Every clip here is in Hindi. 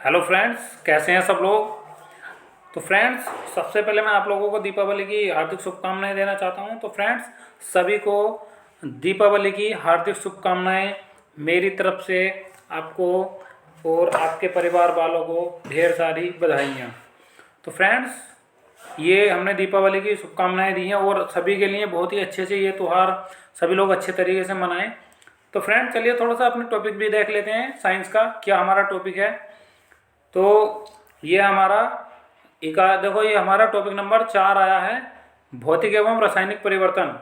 हेलो फ्रेंड्स, कैसे हैं सब लोग। तो फ्रेंड्स, सबसे पहले मैं आप लोगों को दीपावली की हार्दिक शुभकामनाएं देना चाहता हूं। तो फ्रेंड्स, सभी को दीपावली की हार्दिक शुभकामनाएं मेरी तरफ से आपको और आपके परिवार वालों को ढेर सारी बधाइयाँ। तो फ्रेंड्स, ये हमने दीपावली की शुभकामनाएं दी हैं और सभी के लिए बहुत ही अच्छे से ये त्यौहार सभी लोग अच्छे तरीके से मनाएं। तो फ्रेंड्स, चलिए थोड़ा सा अपने टॉपिक भी देख लेते हैं। साइंस का क्या हमारा टॉपिक है। तो ये हमारा देखो, ये हमारा टॉपिक नंबर 4 आया है, भौतिक एवं रासायनिक परिवर्तन।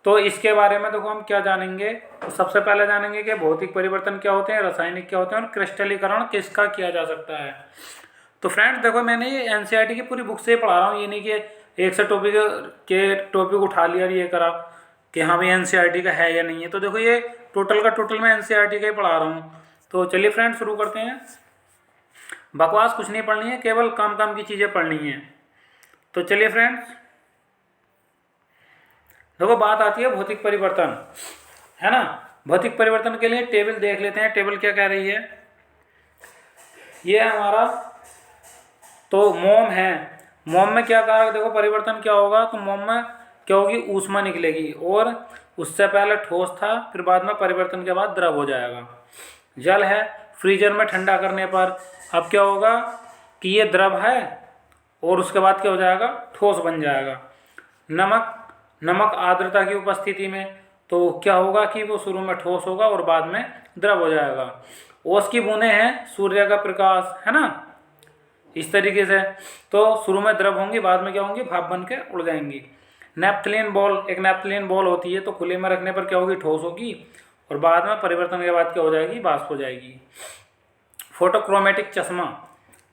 तो इसके बारे में देखो हम क्या जानेंगे। तो सबसे पहले जानेंगे कि भौतिक परिवर्तन क्या होते हैं, रासायनिक क्या होते हैं और क्रिस्टलीकरण किसका किया जा सकता है। तो फ्रेंड्स देखो, मैंने ये एनसीईआरटी की पूरी बुक से पढ़ा रहा हूँ। ये नहीं कि एक से टॉपिक उठा लिया और ये करा कि हाँ भाई एनसीईआरटी का है या नहीं है। तो देखो, ये टोटल का टोटल मैं एनसीईआरटी का ही पढ़ा रहा हूँ। तो चलिए फ्रेंड्स, शुरू करते हैं। बकवास कुछ नहीं पढ़नी है, केवल काम काम की चीज़ें पढ़नी है। तो चलिए फ्रेंड्स, देखो बात आती है भौतिक परिवर्तन, है ना। भौतिक परिवर्तन के लिए टेबल देख लेते हैं। टेबल क्या कह रही है। ये हमारा तो मोम है। मोम में क्या कहा, देखो परिवर्तन क्या होगा। तो मोम में क्या होगी, ऊष्मा निकलेगी और उससे पहले ठोस था, फिर बाद में परिवर्तन के बाद द्रव हो जाएगा। जल है, फ्रीजर में ठंडा करने पर अब क्या होगा कि ये द्रव है और उसके बाद क्या हो जाएगा, ठोस बन जाएगा। नमक, नमक आर्द्रता की उपस्थिति में तो क्या होगा कि वो शुरू में ठोस होगा और बाद में द्रव हो जाएगा। ओस की बूंदें हैं, सूर्य का प्रकाश, है ना, इस तरीके से। तो शुरू में द्रव होंगी, बाद में क्या होंगी, भाप बन के उड़ जाएंगी। नेप्थलीन बॉल, एक नेप्थलीन बॉल होती है, तो खुले में रखने पर क्या होगी, ठोस होगी और बाद में परिवर्तन के बाद क्या हो जाएगी, वाष्प हो जाएगी। फोटोक्रोमेटिक चश्मा,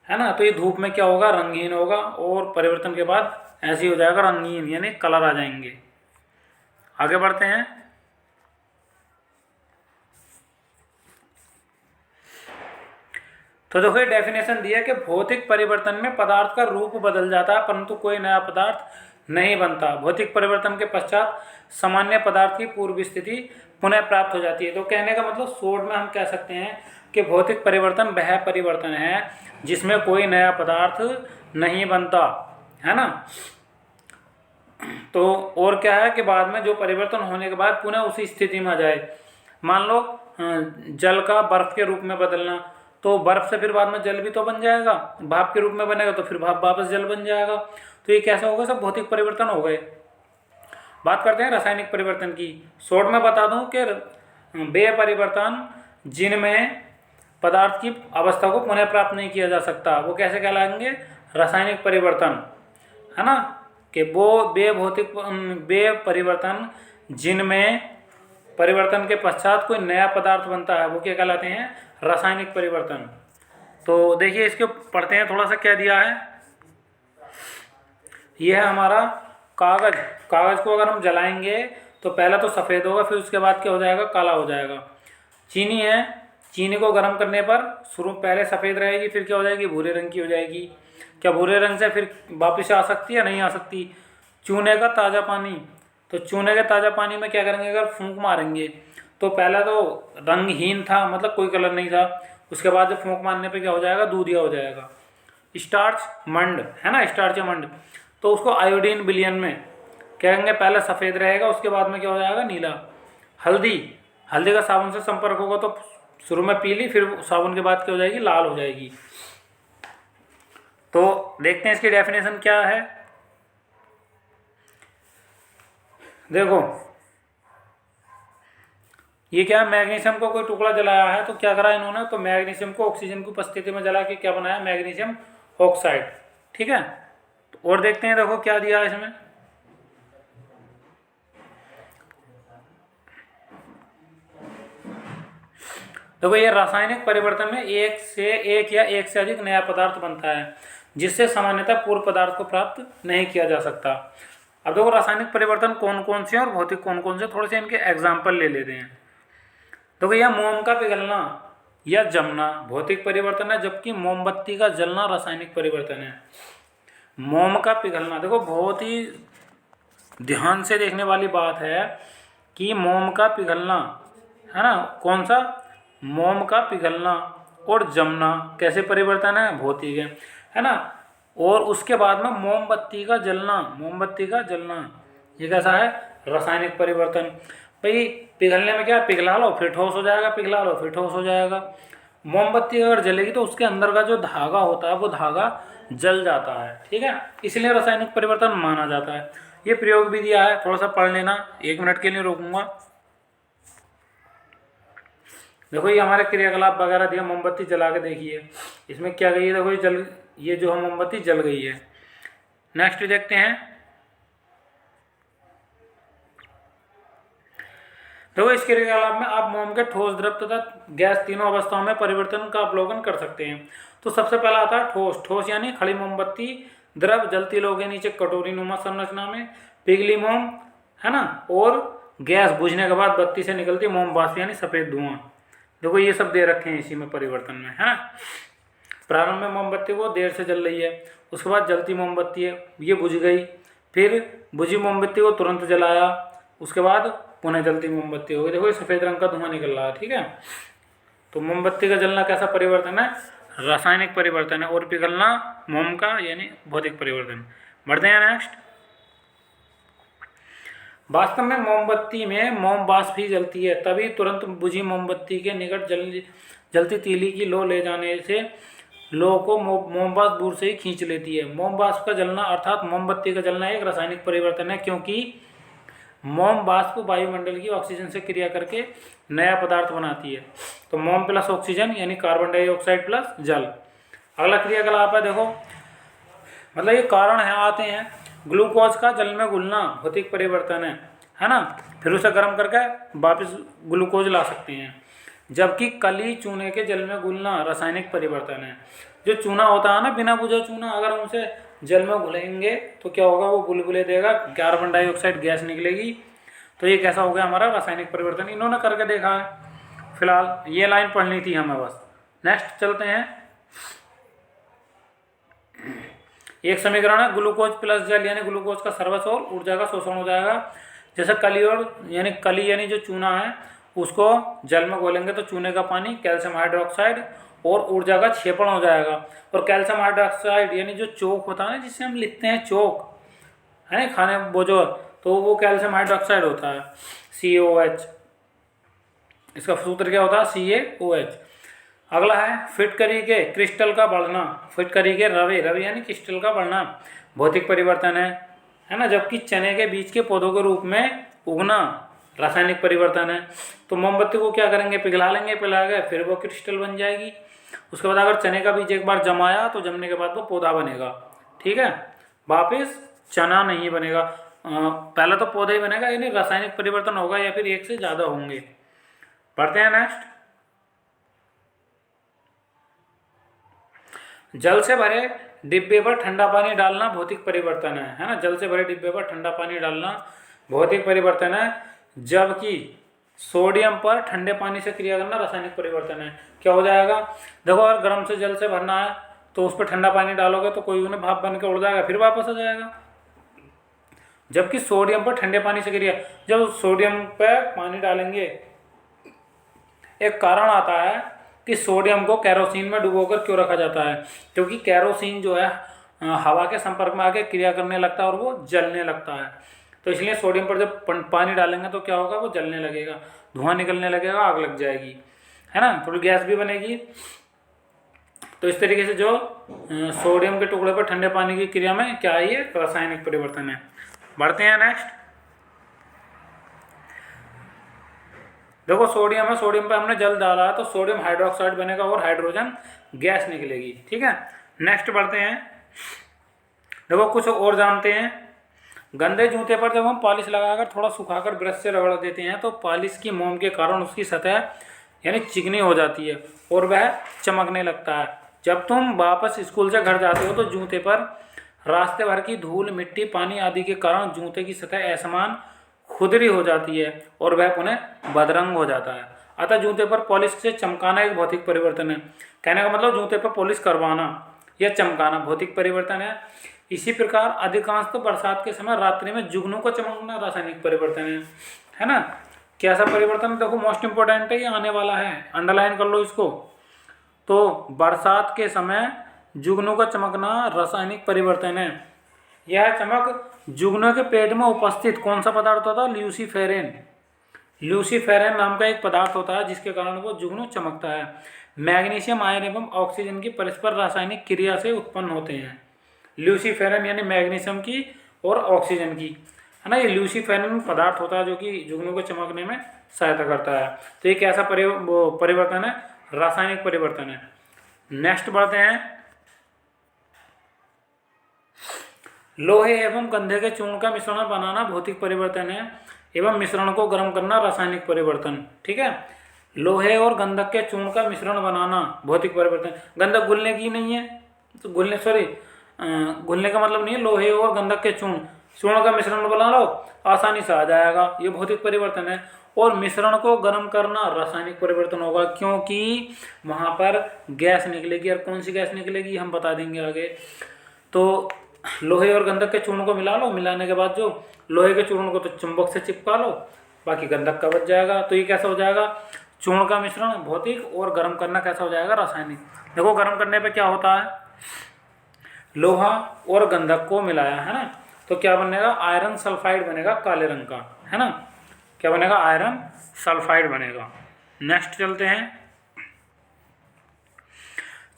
है ना, तो ये धूप में क्या होगा, रंगहीन होगा और परिवर्तन के बाद ऐसे ही हो जाएगा रंगीन, यानी कलर आ जाएंगे। आगे बढ़ते हैं। तो देखो, ये डेफिनेशन दिया कि भौतिक परिवर्तन में पदार्थ का रूप बदल जाता है परंतु कोई नया पदार्थ नहीं बनता। भौतिक परिवर्तन के पश्चात सामान्य पदार्थ की पूर्व स्थिति पुनः प्राप्त हो जाती है। तो कहने का मतलब शॉर्ट में हम कह सकते हैं कि भौतिक परिवर्तन वह परिवर्तन है जिसमें कोई नया पदार्थ नहीं बनता, है ना। तो और क्या है कि बाद में जो परिवर्तन होने के बाद पुनः उसी स्थिति में आ जाए। मान लो जल का बर्फ के रूप में बदलना, तो बर्फ से फिर बाद में जल भी तो बन जाएगा, भाप के रूप में बनेगा तो फिर भाप वापस जल बन जाएगा। तो ये कैसे होगा, सब भौतिक परिवर्तन हो गए। बात करते हैं रासायनिक परिवर्तन की। शॉर्ट में बता दूं कि वे परिवर्तन जिनमें पदार्थ की अवस्था को पुनः प्राप्त नहीं किया जा सकता, वो कैसे कहलाएंगे, रासायनिक परिवर्तन, है ना। कि वो वे परिवर्तन जिनमें परिवर्तन के पश्चात कोई नया पदार्थ बनता है, वो क्या कहलाते हैं, रासायनिक परिवर्तन। तो देखिए, इसके पढ़ते हैं थोड़ा सा क्या दिया है। यह है हमारा कागज। कागज को अगर हम जलाएंगे तो पहले तो सफ़ेद होगा, फिर उसके बाद क्या हो जाएगा, काला हो जाएगा। चीनी है, चीनी को गर्म करने पर शुरू पहले सफ़ेद रहेगी, फिर क्या हो जाएगी, भूरे रंग की हो जाएगी। क्या भूरे रंग से फिर वापस आ सकती है, नहीं आ सकती। चूने का ताज़ा पानी, तो चूने के ताज़ा पानी में क्या करेंगे, अगर फूंक मारेंगे तो पहले तो रंगहीन था, मतलब कोई कलर नहीं था, उसके बाद जब फूंक मारने पे क्या हो जाएगा, दूधिया हो जाएगा। स्टार्च मंड, है ना, स्टार्च मंड, तो उसको आयोडीन विलयन में कहेंगे, पहले सफ़ेद रहेगा, उसके बाद में क्या हो जाएगा, नीला। हल्दी, हल्दी का साबुन से संपर्क होगा तो शुरू में पीली, फिर साबुन के बाद क्या हो जाएगी, लाल हो जाएगी। तो देखते हैं इसकी डेफिनेशन क्या है। देखो, ये क्या है, मैग्नीशियम को कोई टुकड़ा जलाया है, तो क्या करा इन्होंने, तो मैग्नीशियम को ऑक्सीजन की उपस्थिति में जला के क्या बनाया, मैग्नीशियम ऑक्साइड, ठीक है। तो और देखते हैं, देखो क्या दिया है इसमें। देखो, ये रासायनिक परिवर्तन में एक या एक से अधिक नया पदार्थ बनता है जिससे सामान्यतः पूर्व पदार्थ को प्राप्त नहीं किया जा सकता। अब देखो, रासायनिक परिवर्तन कौन कौन से हैं और भौतिक कौन कौन से, थोड़े से इनके एग्जाम्पल ले लेते हैं। देखो, यह मोम का पिघलना या जमना भौतिक परिवर्तन है, जबकि मोमबत्ती का जलना रासायनिक परिवर्तन है। मोम का पिघलना, देखो बहुत ही ध्यान से देखने वाली बात है कि मोम का पिघलना, है ना, कौन सा, मोम का पिघलना और जमना कैसे परिवर्तन है, भौतिक है ना। और उसके बाद में मोमबत्ती का जलना, मोमबत्ती का जलना ये कैसा है, रासायनिक परिवर्तन। भाई पिघलने में क्या, पिघला लो फिर ठोस हो जाएगा, पिघला लो फिर ठोस हो जाएगा। मोमबत्ती अगर जलेगी तो उसके अंदर का जो धागा होता है वो धागा जल जाता है, ठीक है, इसलिए रासायनिक परिवर्तन माना जाता है। ये प्रयोग भी दिया है, थोड़ा सा पढ़ लेना, 1 मिनट के लिए रोकूंगा। देखो ये हमारे क्रियाकलाप वगैरह दिया, मोमबत्ती जला के देखिए इसमें क्या गई है, देखो ये जल, ये जो है मोमबत्ती जल गई है। नेक्स्ट देखते हैं, देखो इस क्रियाकलाप में आप मोम के ठोस, द्रव तथा गैस तीनों अवस्थाओं में परिवर्तन का अवलोकन कर सकते हैं। तो सबसे पहला आता है ठोस। ठोस यानी खड़ी मोमबत्ती, द्रव जलती लोग के नीचे कटोरी नुमा संरचना में, पिघली मोम है ना, और गैस बुझने के बाद बत्ती से निकलती मोम वाष्प यानी सफेद धुआं। देखो ये सब दे रखे हैं इसी में परिवर्तन में, है ना। प्रारंभ में मोमबत्ती वो देर से जल रही है, उसके बाद जलती मोमबत्ती है ये बुझ गई, फिर बुझी मोमबत्ती को तुरंत जलाया, उसके बाद पुनः जलती मोमबत्ती हो गई। देखो ये सफ़ेद रंग का धुआं निकल रहा है, ठीक है। तो मोमबत्ती का जलना कैसा परिवर्तन है, रासायनिक परिवर्तन है, और पिघलना मोम का यानी भौतिक परिवर्तन। बढ़ते हैं नेक्स्ट। वास्तव में मोमबत्ती में मोम वाष्प ही जलती है, तभी तुरंत बुझी मोमबत्ती के निकट जलती तीली की लो ले जाने से लो को मोम वाष्प दूर से ही खींच लेती है। मोम वाष्प का जलना अर्थात मोमबत्ती का जलना एक रासायनिक परिवर्तन है, क्योंकि मोम वाष्प वायुमंडल की ऑक्सीजन से क्रिया करके नया पदार्थ बनाती है। तो मोम प्लस ऑक्सीजन यानी कार्बन डाइऑक्साइड प्लस जल। अगला क्रियाकलाप है, देखो मतलब ये कारण है आते हैं। ग्लूकोज का जल में घुलना भौतिक परिवर्तन है ना, फिर उसे गर्म करके वापस ग्लूकोज ला सकते हैं। जबकि कली चूने के जल में घुलना रासायनिक परिवर्तन है। जो चूना होता है ना, बिना बुझा चूना, अगर हम उसे जल में घुलेंगे तो क्या होगा, वो बुलबुले देगा, कार्बन डाइऑक्साइड गैस निकलेगी। तो ये कैसा हो गया हमारा रासायनिक परिवर्तन, इन्होंने करके देखा है। फिलहाल ये लाइन पढ़नी थी हमें बस। नेक्स्ट चलते हैं। एक समीकरण है, ग्लूकोज प्लस जल यानी ग्लूकोज का सर्वस्व और ऊर्जा का शोषण हो जाएगा। जैसे कली यानी जो चूना है उसको जल में घोलेंगे तो चूने का पानी कैल्शियम हाइड्रोक्साइड और ऊर्जा का क्षेपण हो जाएगा। और कैल्शियम हाइड्रोक्साइड यानी जो चोक होता है ना, जिससे हम लिखते हैं चोक, है ना, खाने वो जो, तो वो कैल्शियम हाइड्रोक्साइड होता है, CaOH। इसका सूत्र क्या होता है, CaOH। अगला है फिटकरी के क्रिस्टल का बढ़ना, फिटकरी के रवे यानी क्रिस्टल का बढ़ना भौतिक परिवर्तन है ना। जबकि चने के बीज के पौधों के रूप में उगना रासायनिक परिवर्तन है। तो मोमबत्ती को क्या करेंगे, पिघला लेंगे, पिघला के फिर वो क्रिस्टल बन जाएगी। उसके बाद अगर चने का बीज एक बार जमाया तो जमने के बाद वो पौधा बनेगा, ठीक है, वापिस चना नहीं बनेगा। पहले तो पौधा ही बनेगा, यानी रासायनिक परिवर्तन होगा या फिर एक से ज़्यादा होंगे। पढ़ते हैं नेक्स्ट। जल से भरे डिब्बे पर ठंडा पानी डालना भौतिक परिवर्तन है ना। जल से भरे डिब्बे पर ठंडा पानी डालना भौतिक परिवर्तन है, जबकि सोडियम पर ठंडे पानी से क्रिया करना रासायनिक परिवर्तन है। क्या हो जाएगा, देखो अगर गर्म से जल से भरना है तो उस पर ठंडा पानी डालोगे तो कोई उन्हें भाप बन के उड़ जाएगा, फिर वापस आ जाएगा। जबकि सोडियम पर ठंडे पानी से क्रिया, जब सोडियम पर पानी डालेंगे, एक कारण आता है कि सोडियम को कैरोसिन में डुबोकर क्यों रखा जाता है, क्योंकि कैरोसिन जो है हवा के संपर्क में आके क्रिया करने लगता है और वो जलने लगता है। तो इसलिए सोडियम पर जब पानी डालेंगे तो क्या होगा, वो जलने लगेगा, धुआं निकलने लगेगा, आग लग जाएगी, है ना, थोड़ी गैस भी बनेगी। तो इस तरीके से जो सोडियम के टुकड़े पर ठंडे पानी की क्रिया में क्या है, ये रासायनिक परिवर्तन है। बढ़ते हैं नेक्स्ट। देखो सोडियम है, सोडियम पे हमने जल डाला है तो सोडियम हाइड्रोक्साइड बनेगा और हाइड्रोजन गैस निकलेगी, ठीक है। नेक्स्ट बढ़ते हैं। देखो कुछ और जानते हैं। गंदे जूते पर जब हम पॉलिश लगाकर थोड़ा सुखाकर ब्रश से रगड़ देते हैं तो पॉलिश की मोम के कारण उसकी सतह यानी चिकनी हो जाती है और वह चमकने लगता है। जब तुम वापस स्कूल से घर जाते हो तो जूते पर रास्ते भर की धूल, मिट्टी, पानी आदि के कारण जूते की सतह असमान खुदरी हो जाती है और वह पुनः बदरंग हो जाता है। अतः जूते पर पॉलिश से चमकाना एक भौतिक परिवर्तन है। कहने का मतलब जूते पर पॉलिश करवाना या चमकाना भौतिक परिवर्तन है। इसी प्रकार अधिकांश तो बरसात के समय रात्रि में जुगनू को चमकना रासायनिक परिवर्तन है ना। कैसा परिवर्तन, देखो मोस्ट इंपोर्टेंट है, ये आने वाला है, अंडरलाइन कर लो इसको। तो बरसात के समय जुगनू का चमकना रासायनिक परिवर्तन है। यह चमक जुगनू के पेट में उपस्थित कौन सा पदार्थ होता है? ल्यूसीफेरेन। ल्यूसीफेरेन नाम का एक पदार्थ होता है जिसके कारण वो जुगनू चमकता है। मैग्नीशियम आयन एवं ऑक्सीजन की परस्पर रासायनिक क्रिया से उत्पन्न होते हैं। ल्यूसीफेरेन यानी मैग्नीशियम की और ऑक्सीजन की, है ना। ये ल्यूसीफेरेन पदार्थ होता है जो कि जुगनू को चमकने में सहायता करता है। तो ये कैसा परिवर्तन है? रासायनिक परिवर्तन है। नेक्स्ट बढ़ते हैं। लोहे एवं गंधे के चूर्ण का मिश्रण बनाना भौतिक परिवर्तन है एवं मिश्रण को गर्म करना रासायनिक परिवर्तन। ठीक है, लोहे और गंधक के चूर्ण का मिश्रण बनाना भौतिक परिवर्तन। गंधक घुलने की नहीं है, तो घुलने का मतलब नहीं है। लोहे और गंधक के चूर्ण का मिश्रण बना लो, आसानी से आ जाएगा, ये भौतिक परिवर्तन है। और मिश्रण को गर्म करना रासायनिक परिवर्तन होगा, क्योंकि वहां पर गैस निकलेगी। और कौन सी गैस निकलेगी हम बता देंगे आगे। तो लोहे और गंधक के चूर्ण को मिला लो, मिलाने के बाद जो लोहे के चूर्ण को तो चुंबक से चिपका लो, बाकी गंधक का बच जाएगा। तो ये कैसा हो जाएगा? चूर्ण का मिश्रण भौतिक, और गर्म करना कैसा हो जाएगा? रासायनिक। देखो गर्म करने पे क्या होता है, लोहा और गंधक को मिलाया, है ना, तो क्या बनेगा? आयरन सल्फाइड बनेगा काले रंग का, है ना। क्या बनेगा? आयरन सल्फाइड बनेगा। नेक्स्ट चलते हैं।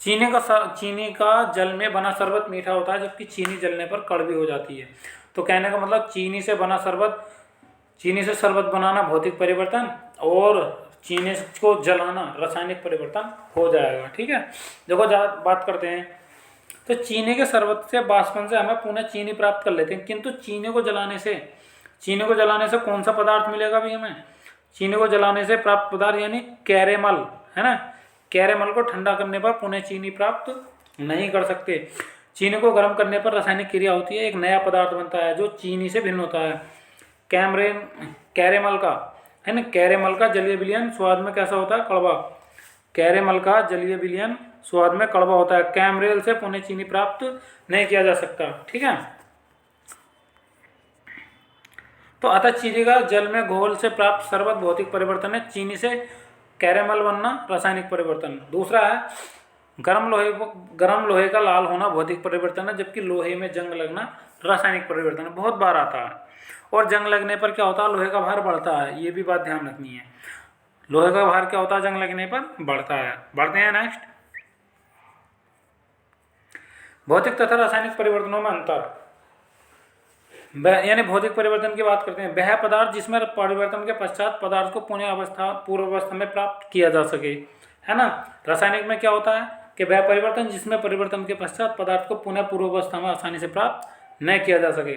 चीनी का जल में बना शरबत मीठा होता है, जबकि चीनी जलने पर कड़वी हो जाती है। तो कहने का मतलब चीनी से शरबत बनाना भौतिक परिवर्तन, और चीनी को जलाना रासायनिक परिवर्तन हो जाएगा। ठीक है, देखो बात करते हैं। तो चीनी के शरबत से बाष्पन से हमें पुनः चीनी प्राप्त कर लेते हैं, किंतु चीनी को जलाने से कौन सा पदार्थ मिलेगा भी हमें? चीनी को जलाने से प्राप्त पदार्थ यानी कैरेमल, है ना। कैरेमल को ठंडा करने पर पुनः चीनी प्राप्त नहीं कर सकते। चीनी को गर्म करने पर रासायनिक क्रिया होती है, एक नया पदार्थ बनता है जो चीनी से भिन्न होता है। कैरेमल का, है ना, कैरेमल का जलीय विलयन स्वाद में कैसा होता है? कड़वा। कैरेमल का जलीय विलयन स्वाद में कड़वा होता है। कैमरेल से पुनः चीनी प्राप्त नहीं किया जा सकता। ठीक है, तो अतः चीनी का जल में घोल से प्राप्त शरबत भौतिक परिवर्तन है। चीनी से कैरेमल बनना रासायनिक परिवर्तन। दूसरा है गर्म लोहे का लाल होना भौतिक परिवर्तन है, जबकि लोहे में जंग लगना रासायनिक परिवर्तन है। बहुत बार आता है। और जंग लगने पर क्या होता है? लोहे का भार बढ़ता है, ये भी बात ध्यान रखनी है। लोहे का भार क्या होता है? जंग लगने पर बढ़ता है। बढ़ते हैं नेक्स्ट। भौतिक तथा रासायनिक परिवर्तनों में अंतर, यानी भौतिक परिवर्तन की बात करते हैं। वह पदार्थ जिसमें परिवर्तन के पश्चात पदार्थ को पूर्व अवस्था में प्राप्त किया जा सके, है ना। रासायनिक में क्या होता है कि वह परिवर्तन जिसमें परिवर्तन के पश्चात पदार्थ को पुनः पूर्व अवस्था में आसानी से प्राप्त न किया जा सके।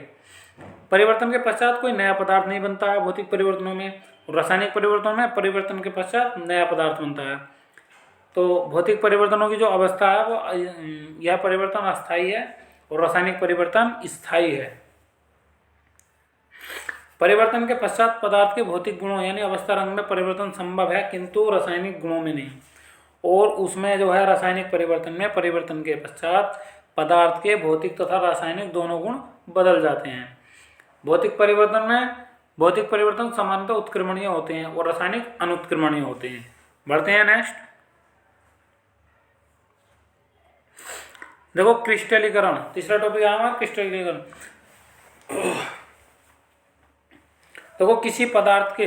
परिवर्तन के पश्चात कोई नया पदार्थ नहीं बनता है भौतिक परिवर्तनों में, और रासायनिक परिवर्तनों में परिवर्तन के पश्चात नया पदार्थ बनता है। तो भौतिक परिवर्तनों की जो अवस्था है वो यह परिवर्तन अस्थायी है, और रासायनिक परिवर्तन स्थायी है। परिवर्तन के पश्चात पदार्थ के भौतिक गुणों यानी अवस्था रंग में परिवर्तन संभव है, किंतु रासायनिक गुणों में नहीं। और उसमें जो है रासायनिक परिवर्तन में परिवर्तन के पश्चात पदार्थ के भौतिक तथा रासायनिक दोनों गुण बदल जाते हैं। भौतिक परिवर्तन सामान्यतः उत्क्रमणीय होते हैं, और रासायनिक अनुत्क्रमणीय होते हैं। बढ़ते हैं नेक्स्ट। देखो क्रिस्टलीकरण, तीसरा टॉपिक है हमारा क्रिस्टलीकरण। देखो किसी पदार्थ के,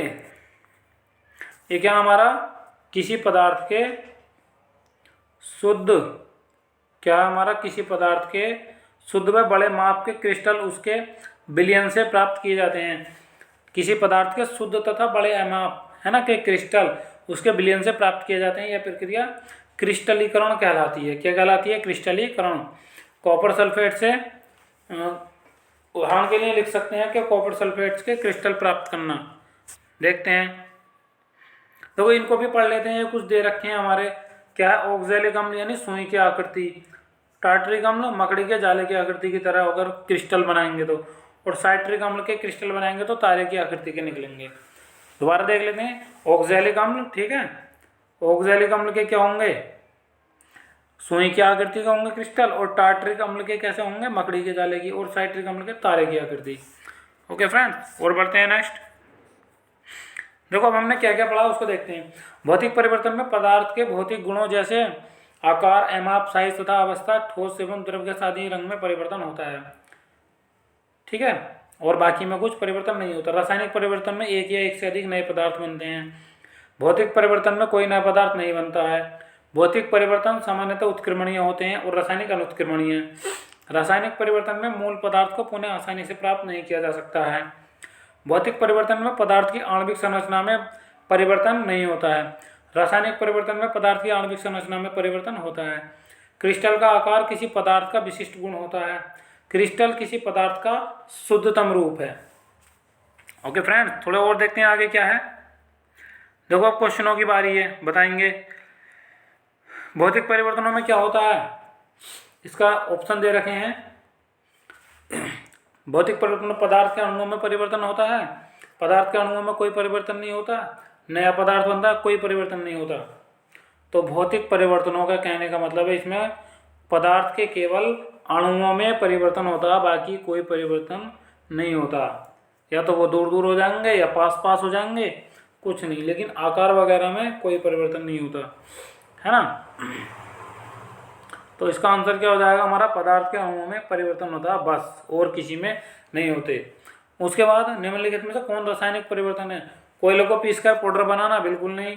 ये क्या हमारा, किसी पदार्थ के शुद्ध, क्या हमारा, किसी पदार्थ के शुद्ध व बड़े माप के क्रिस्टल उसके विलयन से प्राप्त किए जाते हैं। किसी पदार्थ के शुद्ध तथा बड़े माप, है ना, के क्रिस्टल उसके विलयन से प्राप्त किए जाते हैं। यह प्रक्रिया क्रिस्टलीकरण कहलाती है। क्या कहलाती है? क्रिस्टलीकरण। कॉपर सल्फेट से उदाहरण के लिए लिख सकते हैं कि कॉपर सल्फेट्स के क्रिस्टल प्राप्त करना। देखते हैं, देखो इनको भी पढ़ लेते हैं। ये कुछ दे रखे हैं हमारे, क्या है, ऑक्जेलिक अम्ल यानी सुई की आकृति, टार्टरिक अम्ल मकड़ी के जाले की आकृति की तरह अगर क्रिस्टल बनाएंगे तो, और साइट्रिक अम्ल के क्रिस्टल बनाएंगे तो तारे की आकृति के निकलेंगे। दोबारा देख लेते हैं। ऑक्जेलिक अम्ल, ठीक है, ऑक्जेलिक अम्ल के क्या होंगे? सुई की आकृति के होंगे क्रिस्टल, और टार्टरिक अम्ल के कैसे होंगे? मकड़ी के जाले की, और साइट्रिक अम्ल के तारे की आकृति। ओके फ्रेंड्स, और बढ़ते हैं नेक्स्ट। देखो अब हमने क्या क्या पढ़ा उसको देखते हैं। भौतिक परिवर्तन में पदार्थ के भौतिक गुणों जैसे आकार, एमाप, साइज तथा अवस्था, ठोस एवं द्रव गैस आदि रंग में परिवर्तन होता है। ठीक है, और बाकी में कुछ परिवर्तन नहीं होता। रासायनिक परिवर्तन में एक या एक से अधिक नए पदार्थ बनते हैं। भौतिक परिवर्तन में कोई नया पदार्थ नहीं बनता है। भौतिक परिवर्तन सामान्यतः उत्क्रमणीय होते हैं और रासायनिक अनुत्क्रमणीय। रासायनिक परिवर्तन में मूल पदार्थ को पुनः आसानी से प्राप्त नहीं किया जा सकता है। भौतिक परिवर्तन में पदार्थ की आणविक संरचना में परिवर्तन नहीं होता है। रासायनिक परिवर्तन में पदार्थ की आणविक संरचना में परिवर्तन होता है। क्रिस्टल का आकार किसी पदार्थ का विशिष्ट गुण होता है। क्रिस्टल किसी पदार्थ का शुद्धतम रूप है। ओके फ्रेंड्स, थोड़े और देखते हैं आगे क्या है। देखो अब क्वेश्चनों की बारी है, बताएंगे भौतिक परिवर्तनों में क्या होता है। इसका ऑप्शन दे रखे हैं। भौतिक परिवर्तन में पदार्थ के अणुओं में परिवर्तन होता है। पदार्थ के अणुओं में कोई परिवर्तन नहीं होता। नया पदार्थ बनता है, कोई परिवर्तन नहीं होता। तो भौतिक परिवर्तनों का कहने का मतलब है इसमें पदार्थ के केवल अणुओं में परिवर्तन होता है, बाकी कोई परिवर्तन नहीं होता। या तो वो दूर दूर हो जाएंगे या पास पास हो जाएंगे, कुछ नहीं, लेकिन आकार वगैरह में कोई परिवर्तन नहीं होता है ना। तो इसका आंसर क्या हो जाएगा हमारा, पदार्थ के अणुओं में परिवर्तन होता है बस, और किसी में नहीं होते। उसके बाद निम्नलिखित में से कौन रासायनिक परिवर्तन है। कोयले को पीसकर पाउडर बनाना, बिल्कुल नहीं।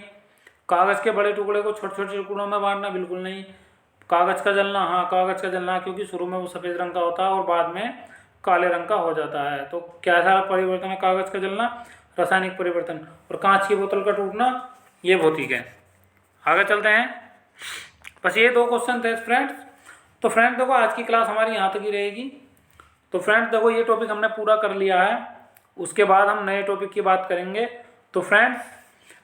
कागज के बड़े टुकड़े को छोटे छोटे टुकड़ों में बांटना, बिल्कुल नहीं। कागज का जलना, हाँ कागज का जलना, क्योंकि शुरू में वो सफ़ेद रंग का होता है और बाद में काले रंग का हो जाता है। तो कैसा परिवर्तन है कागज का जलना, रासायनिक परिवर्तन। और कांच की बोतल का टूटना, ये भौतिक है। आगे चलते हैं। बस ये 2 क्वेश्चन थे फ्रेंड्स। तो फ्रेंड्स देखो आज की क्लास हमारी यहाँ तक ही रहेगी। तो फ्रेंड्स देखो ये टॉपिक हमने पूरा कर लिया है, उसके बाद हम नए टॉपिक की बात करेंगे। तो फ्रेंड्स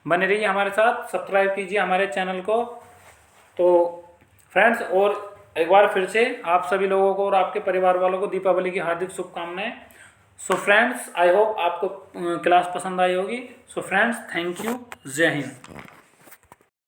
बने रहिए हमारे साथ, सब्सक्राइब कीजिए हमारे चैनल को। तो फ्रेंड्स और एक बार फिर से आप सभी लोगों को और आपके परिवार वालों को दीपावली की हार्दिक शुभकामनाएं। सो फ्रेंड्स आई होप आपको क्लास पसंद आई होगी। सो फ्रेंड्स थैंक यू, जय हिंद।